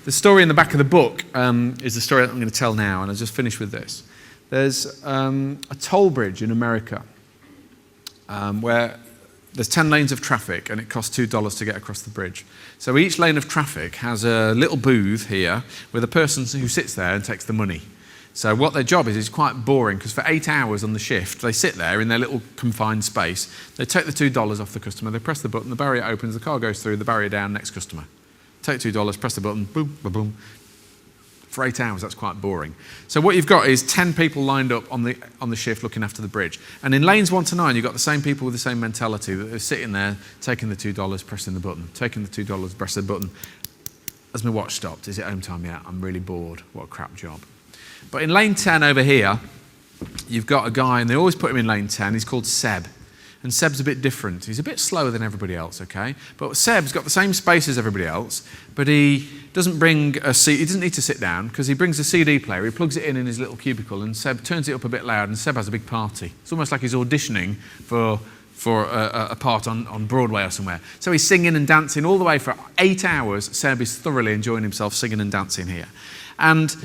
The story in the back of the book is the story that I'm going to tell now, and I'll just finish with this. There's a toll bridge in America where there's 10 lanes of traffic and it costs $2 to get across the bridge. So each lane of traffic has a little booth here with a person who sits there and takes the money. So what their job is quite boring, because for 8 hours on the shift, they sit there in their little confined space. They take the $2 off the customer, they press the button, the barrier opens, the car goes through, the barrier down, next customer. Take $2, press the button, boom, boom, boom. For 8 hours, that's quite boring. So what you've got is 10 people lined up on the shift looking after the bridge. And in lanes 1 to 9, you've got the same people with the same mentality, that are sitting there, taking the $2, pressing the button, taking the $2, pressing the button. Has my watch stopped? Is it home time yet? I'm really bored. What a crap job. But in lane 10 over here, you've got a guy, and they always put him in lane 10. He's called Seb. And Seb's a bit different. He's a bit slower than everybody else, okay? But Seb's got the same space as everybody else, but he doesn't bring a seat. He doesn't need to sit down, because he brings a CD player. He plugs it in his little cubicle, and Seb turns it up a bit loud, and Seb has a big party. It's almost like he's auditioning for a part on Broadway or somewhere. So he's singing and dancing all the way for 8 hours. Seb is thoroughly enjoying himself singing and dancing here. And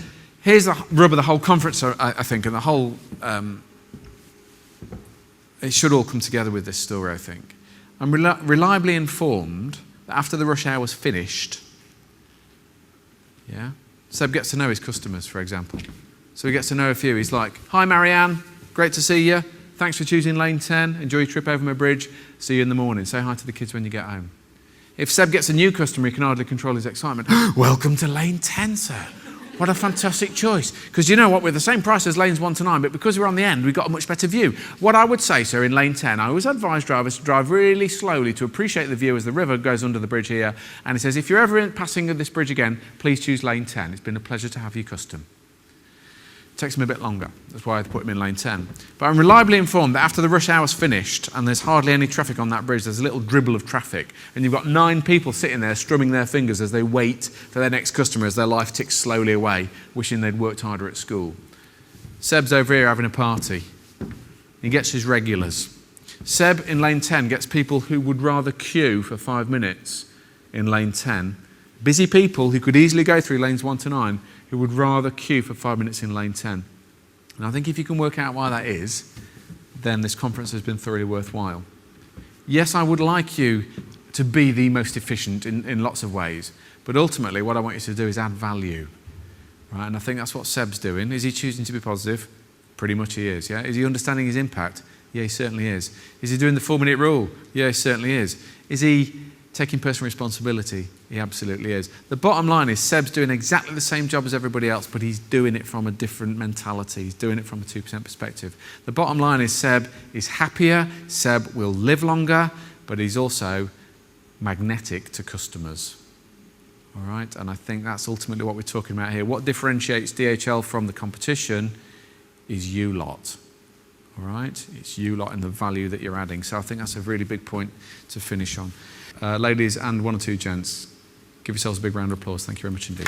here's the rub of the whole conference, I think, and the whole... it should all come together with this story, I think. I'm reliably informed that after the rush hour was finished, Seb gets to know his customers, for example. So he gets to know a few. He's like, "Hi, Marianne, great to see you. Thanks for choosing lane 10. Enjoy your trip over my bridge. See you in the morning. Say hi to the kids when you get home." If Seb gets a new customer, he can hardly control his excitement. "Welcome to lane 10, sir. What a fantastic choice." Because you know what, we're the same price as lanes 1 to 9, but because we're on the end, we've got a much better view. What I would say, sir, in lane 10, I always advise drivers to drive really slowly to appreciate the view as the river goes under the bridge here. And it says, if you're ever passing this bridge again, please choose lane 10. It's been a pleasure to have you custom. It takes him a bit longer. That's why I put him in lane 10. But I'm reliably informed that after the rush hour's finished and there's hardly any traffic on that bridge, there's a little dribble of traffic, and you've got 9 people sitting there strumming their fingers as they wait for their next customer as their life ticks slowly away, wishing they'd worked harder at school. Seb's over here having a party. He gets his regulars. Seb in lane 10 gets people who would rather queue for 5 minutes in lane 10. Busy people who could easily go through lanes 1 to 9 who would rather queue for 5 minutes in lane 10. And I think if you can work out why that is, then this conference has been thoroughly worthwhile. Yes, I would like you to be the most efficient in lots of ways, but ultimately what I want you to do is add value. Right? And I think that's what Seb's doing. Is he choosing to be positive? Pretty much he is. Yeah? Is he understanding his impact? Yeah, he certainly is. Is he doing the 4-minute rule? Yeah, he certainly is. Is he taking personal responsibility? He absolutely is. The bottom line is Seb's doing exactly the same job as everybody else, but he's doing it from a different mentality. He's doing it from a 2% perspective. The bottom line is Seb is happier, Seb will live longer, but he's also magnetic to customers. All right? And I think that's ultimately what we're talking about here. What differentiates DHL from the competition is you lot. All right? It's you lot and the value that you're adding. So I think that's a really big point to finish on. Ladies and 1 or 2 gents, give yourselves a big round of applause. Thank you very much indeed.